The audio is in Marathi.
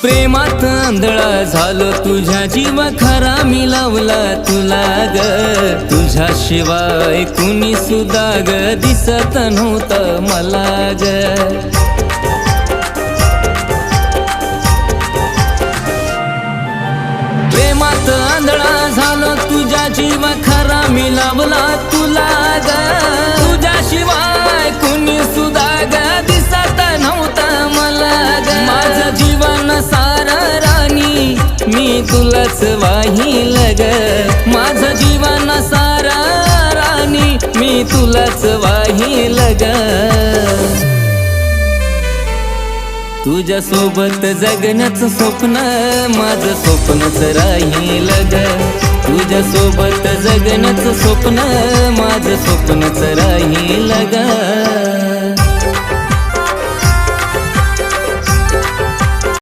प्रेमात आंधळा झालो तुझ्या जीवा खरा मी लावला तुला ग तुझ्याशिवाय कुणी सुद्धा ग दिसत नव्हतं मला ग प्रेमात आंधळा झालो तुझ्या जीवा खरा मी लावला तुला ग तुझ्याशिवाय कुणी सुद्धा ग दिसत नव्हतं मला ग माझं जीवन सारा राणी मी तुलाच वाहील ग माझं जीवन सारा राणी मी तुलाच वाहील ग तुझ्या सोबत जगण्याचं स्वप्न माझं स्वप्नच राहील ग तुझ्या सोबत जगण्याचं स्वप्न माझं स्वप्नच राहील ग